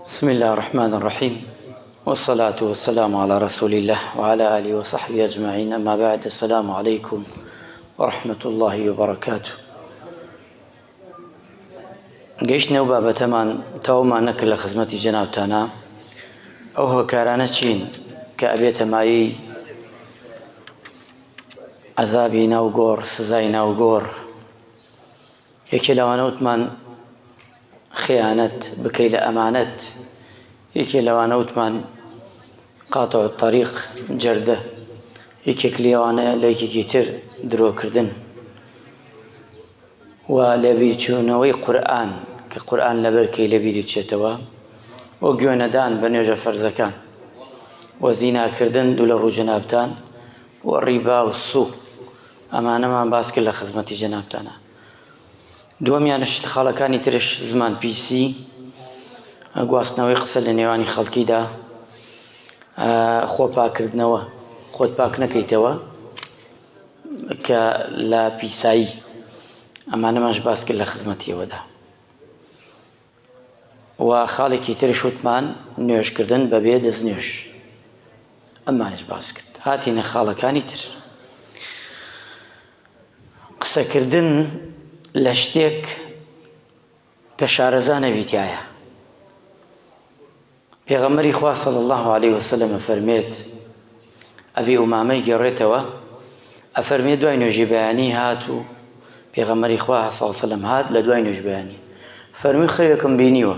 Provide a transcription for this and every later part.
بسم الله الرحمن الرحيم، والصلاة والسلام على رسول الله وعلى آله وصحبه أجمعين. أما بعد، السلام عليكم ورحمة الله وبركاته. گەیشتنەوە بابەتەمان تەواومان نەکرد لە خزمەتی جەنابتانە. ئەو هۆکارانە چین کە ئەبێتە مایەی عەزابی ناوگۆڕ، سزای ناوگۆڕ. یەکێ لەوانە وتمان خیانەت بکەی لە ئەمانەت، یەکێ لەوانە وتمان قاتع الطەریق جەردە، یەکێک لێوانە لە یەکێکی تر درۆکردن و لەبیرچوونەوەی قورئان کە قورئان لەبەرکەی لەبیری بچێتەوە، و گوێنەدان بە نوێژە فەرزەکان، و زیناکردن دوو لە ڕوو جەنابتان، و ڕیبا و سووق. ئەمانەمان باس کرد لە خزمەتی جەنابتانە. دووەمیانش خاڵەکانی ترش زمان پیسی، گواستنەوەی قسە لە نێوانی خەڵکیدا، خۆپاکردنەوە، خۆت پاک نەکەیتەوە کە لە پیسایی. ئەمانەمانش باس کرد لە خزمەتیەوەدا. و خاڵێکی ترش وتمان نوێژکردن بەبێ دەستنوێژ، ئەمانش باس کرد. هاتینە خاڵەکانی تر. قسەکردن لە شتێک کە شارەزا نەبیتایە. پێغەمبەری خوا صلی الله علیه وسلم فەرمێت، ئەبی ئومامەی گێڕێتەوە، ئەفەرمێت دوای نوێژی بەیانی هات و پێغەمبەری خوا صلی الله علیه وسلم هات لە دوای نوێژ بەیانی، فەرمووی خەوێکم بینیوە،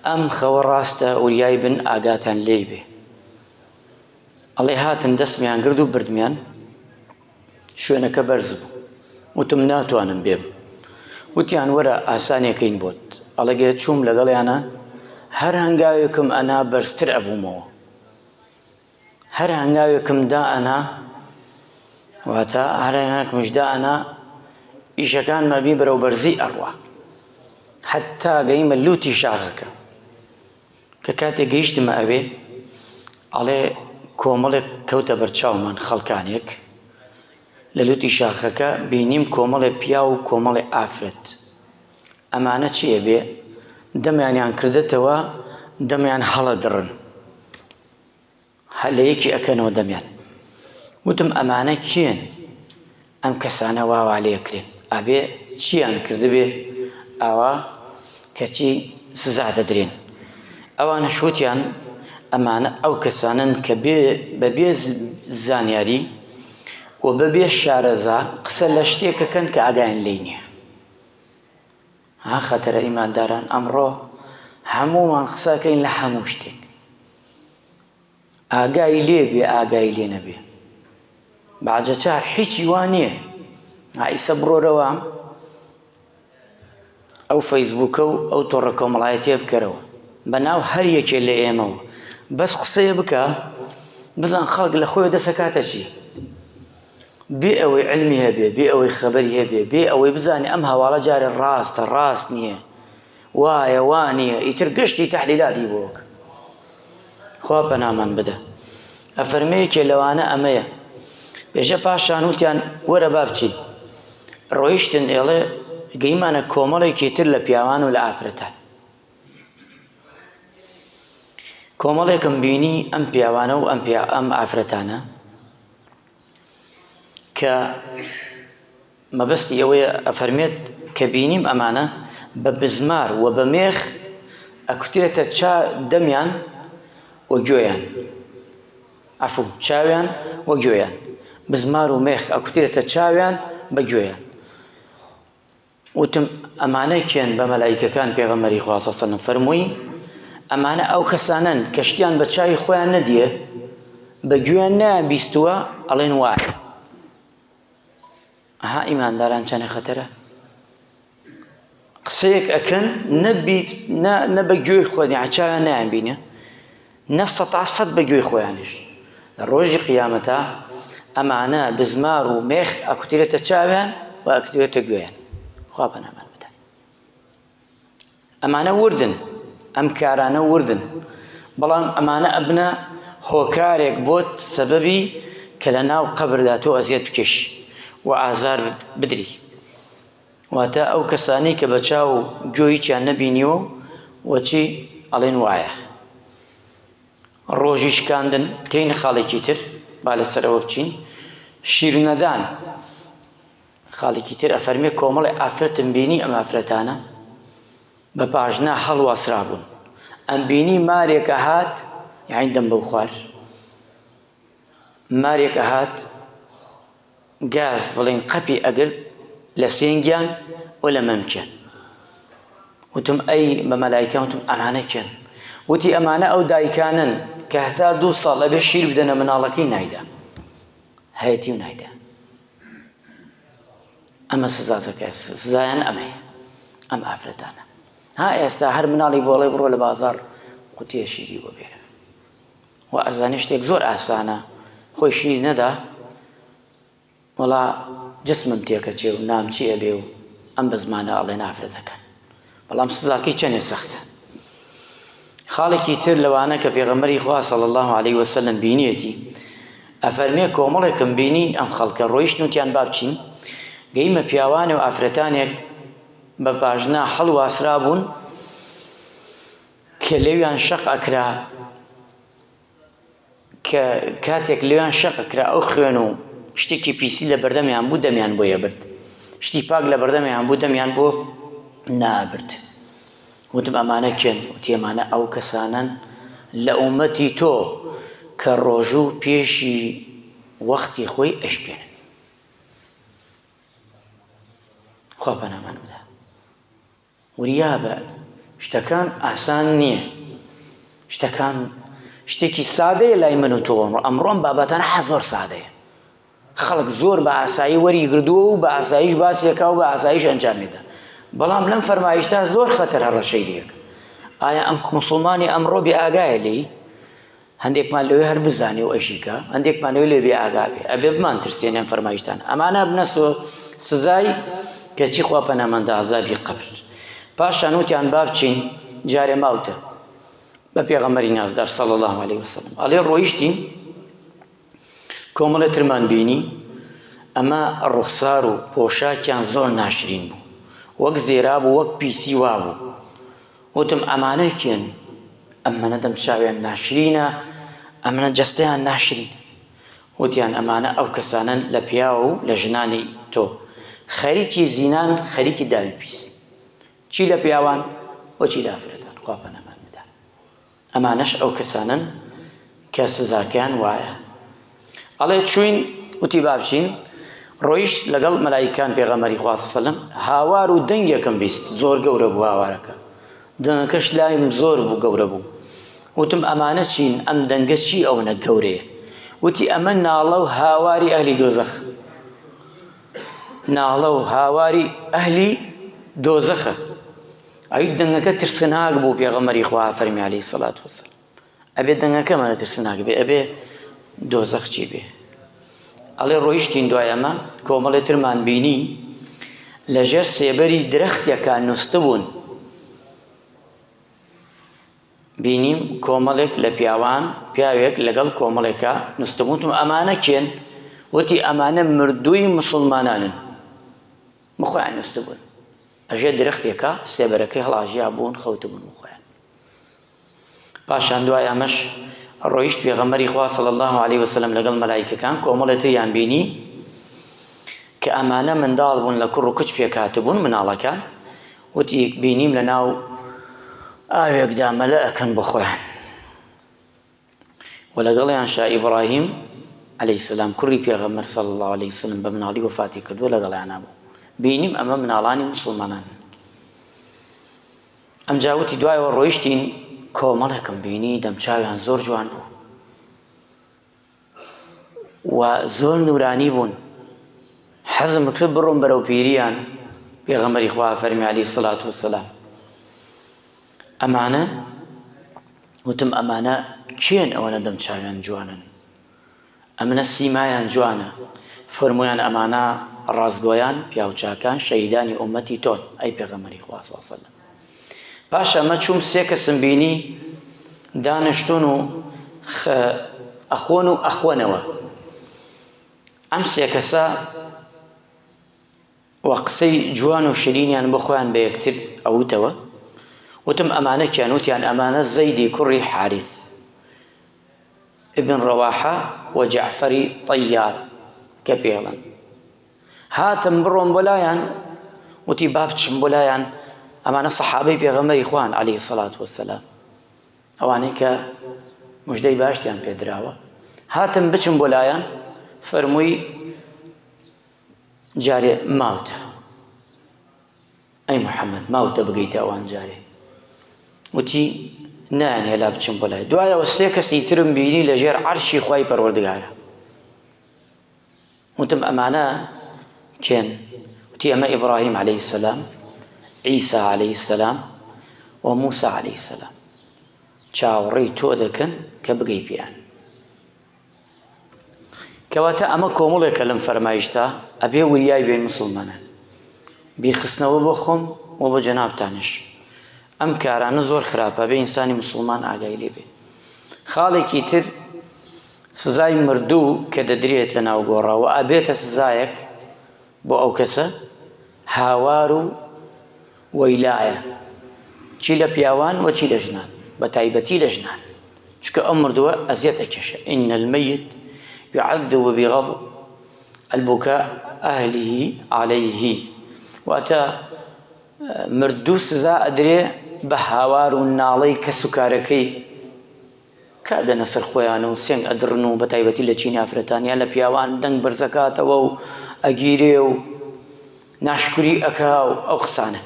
ئەم خەوە ڕاستە وریای بن ئاگاتان لێی بێ. ئەڵێ هاتن دەستمیان گرت و بردمیان شوێنەکە بەرز بوو. وتم ناتوانم بێم. وتیان وەرە ئاسانیەکەین بۆت. ئەڵێ گێ چووم لەگەڵیانە، هەر هەنگاوێکم ئەنا بەرزتر ئەبوومەوە، هەر هەنگاوێکم دا ئەنا، واتە هەر هەنگاوێکمش دا ئەنا ئیشەکان مەبی بەرەو بەرزی ئەڕوا، حتا گەیمە لوتی شاخەکە. کە کاتێک گەیشتمە ئەوێ، ئەڵێ کۆمەڵێک کەوتە بەرچاومان، خەڵکانێک لە لوتی شاخەکە بینیم کۆمەڵێ پیا و کۆمەڵێ ئافرەت. ئەمانە چییە بێ؟ دەمیانیان کردێتەوە، دەمیان هەڵە دڕن، لە یەکی ئەکەنەوە دەمیان. وتم ئەمانە کێن؟ ئەم کەسانە واوا لێکرێن، ئەبێ چیان کردبێ ئاوا کەچی سزا دەدرێن. ئەوانە شوتیان ئەمانە ئەو کەسانن کە بەبێ زانیاری و بەبێ شارەزا قسە لە شتێکەکەن کە ئاگایان لێی نییە. ها خەتەرە ئیمانداران، ئەمڕۆ هەموومان قسەکەین لە هەموو شتێک، ئاگای لێ بێ ئاگای لێ نەبێ. بەعجەچار هیچی وان نییە. ئیسە بڕۆرەوە ئەو فەیسبووکە و ئەو تۆڕە کۆمەڵایەتیە بکەرەوە بەناو هەر یەکێ لە ئێمەوە، بەس قسەیە بکە، بزان خەڵک لە خۆی دەسەکاتە چی، بێ ئەوەی علمی هەبێ، بێ ئەوەی خەبەری هەبێ، بێ ئەوەی بزانێ ئەم هەواڵە جارێ ڕاستە ڕاست نییە، وایە وانییە، ئیتر گشتی تەحلیلاتی بۆ بکە. خوا پەنامان بدە. ئەفەرمەیەکێ لەوانە ئەمەیە. پێشە پاشان وتیان وەرە با بچین. ڕۆیشتن، ئێڵێ گەیمانە کۆمەڵێکی تر لە پیاوان و لە ئافرەتان. کۆمەڵێکم بینی ئەم پیاوانە و ئەم ئافرەتانە کە مەبەستی ئەوەیە، ئەفەرمێت کە بینیم ئەمانە بە بزمار و بە مێخ ئەکوترێتە دەمیان و گوێیان، عەفوو چاویان و گوێیان، بزمار و مێخ ئەکوترێتە چاویان بە گوێیان. وتم ئەمانە کێن؟ بە مەلایکەکان پێغەمبەری خوا صلی الله علیه وسلم فەرمووی ئەمانە ئەو کەسانن کە شتیان بە چاوی خۆیان نەدیە، بە گوێیان نەیانبیستووە، ئەڵێن وایە. ئەها ئیمانداران چەنە خەتەرە. قسەیەک ئەکەن نە بە گوێی خۆیان، چاویان نەیانبینە، نە سەتا سەد بە گوێی خۆیانش. لە ڕۆژی قیامەتە ئەمانە بزمار و مێخ ئەکوترێتە چاویان و ئەکوترێتە گوێیان. خوا پەنامان بدە. ئەمانە وردن، ئەم کارانە وردن، بەڵام ئەمانە ئەبنە هۆکارێک بۆت سەبەبی کە لە ناو قەبردا تۆ ئەزیەت بکەشی و ئازار بدری. واتە ئەو کەسانی کە بە چاو و گوێییان نەبینیوە وەچی ئەڵێن وایە. ڕۆژی شکاندن تێینە خاڵێکی تر با لەسەرەوە بچین. شیرنەدان خاڵێکی تر ئەفەرمێ کۆمەڵی ئافرەتم بینی ئەم ئافرەتانە بە پاژنا هەڵواسرا بوون. ئەم بینی مارێکە هات یعنی دەم بەو خوار مارێکە هات گاز بڵێن قەپی ئەگرت لە سێنگیان و لە مەمکێن. وتم ئەی بە مەلایکە وتم ئەمانە کێن؟ وتی ئەمانە ئەو دایکانن کە هەتا 2 ساڵ ئەبێ شیر بدەنە مناڵەکەی نایدا، هەیەتی و نایدا. ئەمە سزازەکە سزایان ئەمەیە ئەم ئافرەتانە. ها ئێستا هەر مناڵی بۆڵێ بڕۆ لە بازار قوتیە شیری بۆ بێرە و ئەزانێ شتێک زۆر ئاسانە خۆی شیر نەدا وەڵا جسمم تێکەچێ و نامچی ئەبێ و ئەم بە زمانە ئەڵێن ئافرەتەکان، بەڵام سزاکەی چەندێ سەختە. خاڵێکی تر لەوانە کە پێغەمبەری خوا صلی الله علیه وسلم بینیەتی ئەفەرمێ کۆمەڵێکم بینی ئەم خەڵکە ڕۆیشتن وتیان با بچین گەیمە پیاوانێ و ئافرەتانێک بە پاژنا هەڵواسرا بوون کە لێویان شەق ئەکرا، کە کاتێک لێویان شەق ئەکرا ئەو خوێن و شتێکی پیسی لە بەردەمیان بوو دەمیان بۆ یەبرد، شتی پاک لە بەردەمیان بوو دەمیان بۆ نابرد. وتم ئەمانە کێن؟ وتی ئەمانە ئەو کەسانن لە ئومەتی تۆ کە ڕۆژوو پێشی وەختی خۆی ئەشکێنن. خوا پەنامان بدە. وریابە شتەکان ئاسان نییە، شتەکان شتێکی سادەیە لای من و تۆ ئەمڕۆم بابەتانە زۆر سادەیە. خەڵک زۆر بە ئاسایی وەری گردووە و بە ئاساییش باسیەکە و بە ئاساییش ئەنجامێدا، بەڵام لەم فەرمایشتا زۆر خەتەر هەڕەشەی لێک. ئایا ئەم مسڵمانی ئەمڕۆ بێ ئاگایە لێی؟ هەندێکمان لەوێ هەر بزانێ و ئەژیکە، هەندێکمان لەوێ لێ بێ ئاگا بێ، ئەبێ بمان ترسێنێن فەرمایشتان. ئەمانە بنە سزای کەچی خوا پەنامەندە عەزابی قەبر. پاشان وتیان با بچین جارێ ماوتە بە پێغەمبەری نازدار صلی الله علیه وسلم ئەڵێ ڕۆیشتین کۆمەڵێ ترمان بینی ئەمە ڕوخسار و پۆشاکیان زۆر ناشرین بوو، وەک زێرا بوو، وەک پیسی وا بوو. وتم ئەمانە کێن؟ ئەمانە دەم چاویان ناشرینە، ئەمانە جەستەیان ناشرین. وتیان ئەمانە ئەو کەسانن لە پیاوە و لە ژنانی تۆ خەریکی زینان، خەریکی داوی پیس، چی لە پیاوان و چی لە ئافرەتان. خوا پەنامان بدە. ئەمانەش ئەو کەسانن کە سزاکەیان وایە. ئەڵێ چوین وتی با بچین ڕۆیشت لەگەڵ مەلایکان پێغەمبەری خوا صلی الله علیه وسلم هاوار و دەنگێکم بیست، زۆر گەورە بوو هاوارەکە، دەنگەکەش لایم زۆر بوو گەورە بوو. وتم ئەمانە چین؟ ئەم دەنگە چی ئەوەنە گەورەیە؟ وتی ئەمە ناڵە و هاواری ئەهلی دۆزەخ، ناڵە و هاواری ئەهلی دۆزەخە. ئەوی دەنگەکە ترسناک بوو. پێغەمبەری خوا فەرمی عەلەیهی سەڵات وەسەلام ئەبێ دەنگەکەمانە ترسناک بێ، ئەبێ دۆزەخ چی بێ. ئەڵێ ڕۆیشتین دوای ئەمە کۆمەڵێ ترمان بینی لەژێر سێبەری درەختێکە نووستە بوون. بینیم کۆمەڵێک لە پیاوان، پیاوێک لەگەڵ کۆمەڵێکە نووستە بوون. ئەمانە کێن؟ وتی ئەمانە مردووی مسڵمانانن، بخۆیان نووستە بوون. ئەژێ درەختێکە سێبەرەکەی هەڵاژیا بوون، خەوتە بوون بخۆیان. پاشان دوای ئەمەش ڕۆیشت پێغەمبەری خوا صلی الله علیه وسلم لەگەڵ مەلایکەکان کۆمەڵێ تریان بینی کە ئەمانە منداڵ بوون، لە کوڕ و کچ پێکهاتە بوون مناڵەکان. وتی بینیم لە ناو ئاوێکدا مەلە ئەکەن بۆ خۆیان و لەگەڵیان شا ئیبراهیم عەلەیهی سەلام کوڕی پێغەمبەر صلی الله علیه وسلم بە مناڵی وەفاتی کردووە لەگەڵیانە بوو. بینیم ئەمە مناڵانی مسڵمانان. ئەمجا وتی دوایەوە ڕۆیشتین کۆمەڵێکم بینی دەمچاویان زۆر جوان بوو و زۆر نورانی بوون. حەزم کرد بڕۆم بەرەو پیریان. پێغەمبەری خوا فەرمی عەلەیهی سەڵات وەسەلام ئەمانە، وتم ئەمانە کێن ئەوەنە دەمچاویان جوانن؟ ئەمنە سیمایان جوانە. فەرمویان ئەمانە ڕازگۆیان، پیاوچاکان، شەهیدانی ئومەتی تۆن ئەی پێغەمبەری خوا صلی الله علیه وسلم. پاش ئەمە چوم سێ کەسم بینی دانیشتون و ئەخۆن و ئەخۆنەوە. ئەم سێ کەسە وە قسەی جوان و شیرینیان بۆ خۆیان بە یەکتر ئەوتەوە. وتم ئەمانە کیانوتیان ئەمانە زەیدی کوڕی حارث ابن ڕەواحە و جەعفەری طەیار کە پێڵن. هاتم بڕۆم بۆ لایەن، وتی با بچم بۆ لایەن ئەمانە سەحابەی پێغەمبەری خوان عەلەیهی سەڵات وەسەلام، ئەوانەی کە موژدەی باشتیان پێدراوە. هاتم بچم بۆ لایەن، فەرمووی جارێ ماوتە، ئەی محەممەد ماوتە بگەیتە ئەوان جارێ. وتی نان هێلا بچم بۆ لای. دوایەوە سێ کەسی ترم بینی لە ژێر عەرشی خوای پەروەردگارە. وتم ئەمانە کێن؟ وتی ئەمە ئیبراهیم عەلەیهی سەلام، عیسا عەلەیهی سەلام و موسا عەلەیهی سەلام، چاوەڕێی تۆ دەکەن کە بگەی پێیان. کەواتە ئەمە کۆمەڵێکە لەم فەرمایشتە ئەبێ وریای بێن مسلمانان، بیرخستنەوە بۆ خۆم و بۆ جەنابتانش. ئەم کارانە زۆر خراپە، بێ ئینسانی مسلمان ئاگای لێ بێ. خاڵێکی تر سزای مردوو کە دەدرێت لە ناو گۆڕاوە ئەبێتە سزایەک بۆ ئەو کەسە هاوار و وەیلایە، چی لە پیاوان و چی لە ژنان، بە تایبەتی لە ژنان، چکە ئەم مردووە ئەزیەت ئەکێشە. ئین المەیت يعذب بغضب البكاء أهله عليه. واتە مردوو سزا ئەدرێ بە هاوار و ناڵەی کەس و کارەکەی کە دەنە سەر خۆیانە و سێنگ ئەدڕن و بە تایبەتی لە چینی ئافرەتان یان لە پیاوان دەنگ بەرزەکاتەوە و ئەگیرێ و ناشکری ئەکا و ئەو قسانە.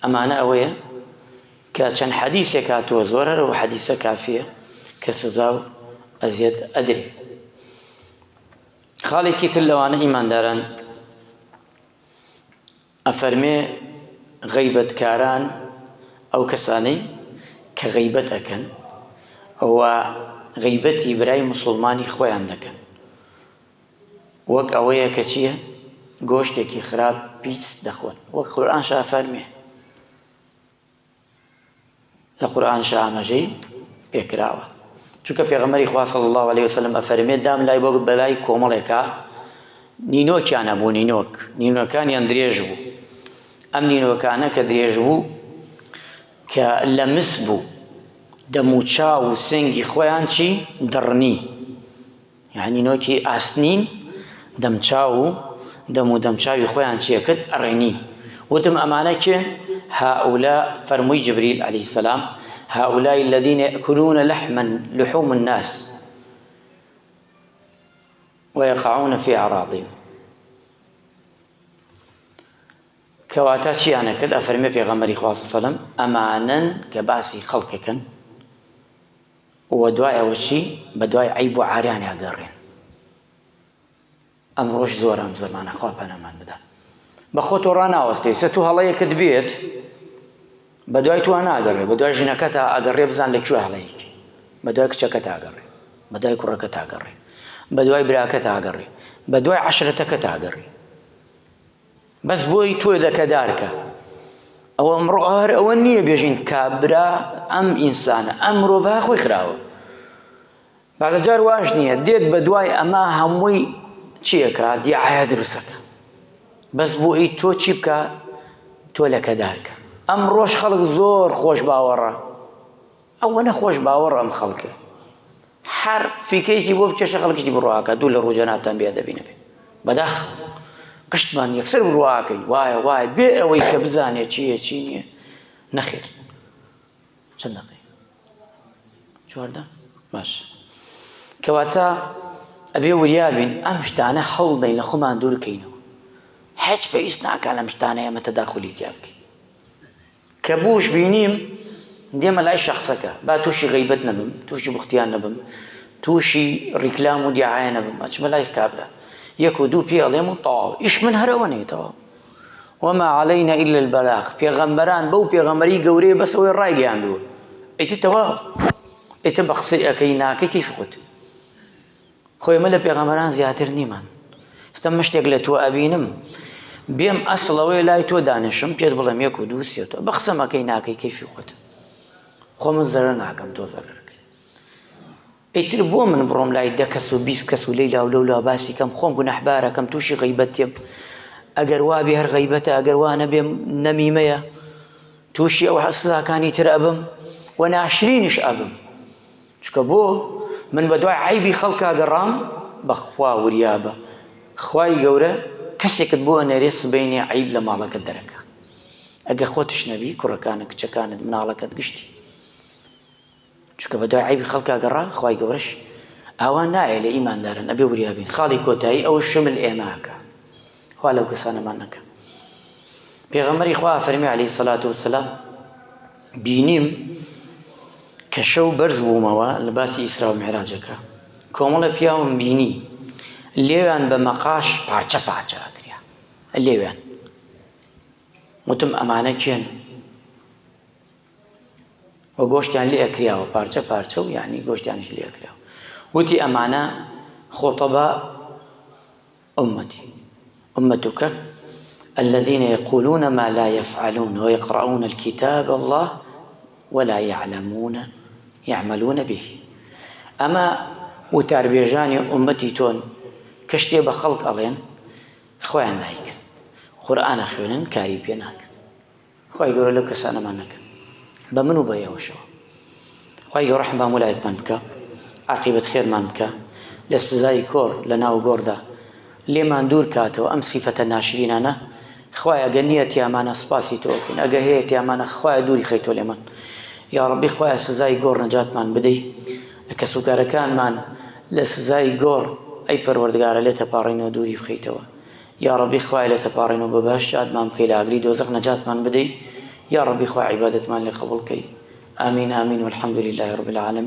ئەمانە ئەوەیە کە چەند حەدیثێک هاتووە، زۆرە و حەدیثە کافیە کە سزا و ئەزیەت ئەدرێ. خاڵێکی تر لەوانە ئیمانداران ئەفەرمێ غەیبەتکاران ئەو کەسانەی کە غەیبەت ئەکەن ئەوە غەیبەتی برای مسلمانی خۆیان دەکەن، وەک ئەوەیە کە چییە؟ گۆشتێکی خراپ پیس دەخۆن. وەک قورئانشا فەرمێ، لە قورئانشا ئاماژەی پێکراوە. چونکە پێغەمبەری خوا صلی الله علیه وسلم ئەفەرمێت دام لای بۆ بەلای کۆمەڵێکە نینۆکیانە بوو، نینۆکانیان درێژ بوو. ئەم نینۆکانە کە درێژ بوو کە لە مس بوو، دەموچاو و سنگی خۆیان چی دڕنی، یعنی نۆکی ئاستنین دەمچاو و دەم و دەمچاوی خۆیان چیە کرد ئەڕێنی. وتم ئەمانە کێن؟ هؤلاء فەرمووی جبریل عەلەیهی سەلام هؤلاء الذين يأكلون لحوم الناس ويقعون في أعراضهم. کەواتە چیانە کرد؟ ئەفەرمێ پێغەمبەری خوا صلی الله علیه وسلم ئەمانن کە باسی خەڵکەکەن و دوایەوە چی؟ بە دوای عەیب و عاریان ئەگەڕێن. ئەمڕۆژ زۆرە ئەم زەمانە، خوا پەنامان بدە. بە خۆ تۆ ڕاناوەستەی سە تو هەڵەیەکت بێت بە دوای تو ناگەڕێ، بە دوای ژنەکەت ئەگەڕێ بزان لەکوێ هەڵەیەکی، بە دوای کچەکەت ئاگەڕێ، بە دوای کوڕەکەت ئاگەڕێ، بە دوای براکەت ئاگەڕێ، بە دوای عەشرەتەکەت ئاگەڕێ، بەس بۆی تۆ دەکەدارکە. ئەوە ئەمڕۆ هەر ئەوە نییە بێژین کابرا ئەم ئینسانە ئەم مرۆڤە خۆی خراوە. بەڕەجار واش نییە دێت بە دوای ئەمە هەمووی چیەکە دیعایە دروستەکە، بەس بۆ ئەی تۆ چی بکە؟ تۆ لەکەدارکە. ئەمڕۆژ خەڵک زۆر خۆش باوەڕە، ئەوە نەخۆش باوەڕە ئەم خەڵکە، هەر فیکەیەکی بۆ بکێشە خەڵکیشتی بڕواکە دوو لە ڕوو جەنابتان بێ دەبینە بێ بەداخ قشتمان یەکسەر بڕواکەی وایە وایە بێ ئەوەی کە بزانێ چییە چی نییە. نەخێر. چەند دەقەیە؟ 14 باش. کەواتە ئەبێ وریابین ئەم شتانە هەوڵدەین لە خۆمان دوورکەینەوە، هیچ پێویست ناکات لەم شتانە ئێمە تەداخولی تیا بکەین. کە بوش بینیم دێمە لای شەخسەکە، با تووشی غەیبەت نەبم، تووشی بوختیان نەبم، تووشی ڕیکلام و دیعایە نەبم، ئەچمە لای کابرا یەک و دوو پێ ئەڵێم و تەواو، ئیش من هەرەوە نێتەوە. وما علينا إلا البلاغ. پێغەمبەران بەو پێغەمبەری گەورەیە بەس ئەوەی ڕایگەیاندووە، ئیتر تەواو، ئیتر بە قسەی ئەکەی ناکەی کەیفی خۆت. خۆی ئێمە لە پێغەمبەران زیاتر نیمان. ستە مشتێک لە تۆ ئەبینم بێم ئەسڵەوەی لای تۆ دانیشم پێت بڵێم یەک و دوو سێ تۆ بە قسەم ئەکەی ناکەی کەیفی خۆت. خۆ من زەرەر ناکەم تۆ زەرەرەکەی. ئیتر بۆ من بڕۆم لای 10 کەس و 20 کەس و لەیلا و لەولا باسی کەم خۆم گونەحبارەکەم تووشی غەیبەت تێم، ئەگەر وا بێ هەر غەیبەتە، ئەگەر وا نەبێ نەمیمەیە، تووشی ئەو سزاکانی تر ئەبم و ناشرینش ئەبم، چکە بۆ من بە دوای عیبی خەڵکا گەڕام بەخوا وریابە خوای گەورە کەسێکت بۆ ئەنێرێ سبەینێ عیب لە ماڵەکەت دەرەکە. ئەگە خۆتش نەبی کوڕەکانت کچەکانت مناڵەکەت گشتی، چکە بە دوای عیبی خەڵکا گەڕا خوای گەورەش ئاوان نایە لە ئیماندارن ئەبێ وریابین. خاڵی کۆتایی ئەو شمل ئێماکە، خوا لەو کەسانەمان نەکە. پێغەمبەری خوا فەرمی عەلەیهی سەڵاتو وەسەلام بینیم کە شەو بەرز بوومەوە لە باسی ئیسرا و میعراجەکە، کۆمەڵە پیاوم بینی لێویان بە مەقاش پارچە پارچە ئەکریا، لێویان وتم ئەمانە کێن؟ و گۆشتیان لێ ئەکریاوە پارچە پارچە و یعنی گۆشتیانش لێ ئەکراوە. وتی ئەمانە خۆتەبا ئومەتی أمتك الذين يقولون ما لا يفعلون ويقرؤون الكتاب الله ولا يعملون به. أما وتربيجاني أمتي تون كشتي بخلق ألين خوان نايك قرآن خوانن كاري بيناك خوي يقول لك سنة منك بمنو بيا وشو خوي يقول رحمة مولايت منك عقيبة خير منك لسزاي كور لنا وقوردا لێمان دوور کاتەوە ئەم سیفەتە ناشرینانە. خوایە ئەگە نیەتیامانە سپاسی تۆ بکەین، ئەگە هەیەتیامانە خوایە دووری خەیتۆ لێمان. یا ڕەبی خوایە سزای گۆڕ نەجاتمان بدەی، لە کەسوکارەکانمان لە سزای گۆڕ ئەی پەروەردگارە لێ تەپاڕینەوە دووری بخەیتەوە. یا ڕەبی خوایە لێ تەپاڕینەوە بە باش شادمان بکەی لە ئاگری دۆزەخ نەجاتمان بدەی. یا ڕەبی خوای عیبادەتمان لێ قبوڵ بکەی. آمین آمین والحمد لله رب العالمين.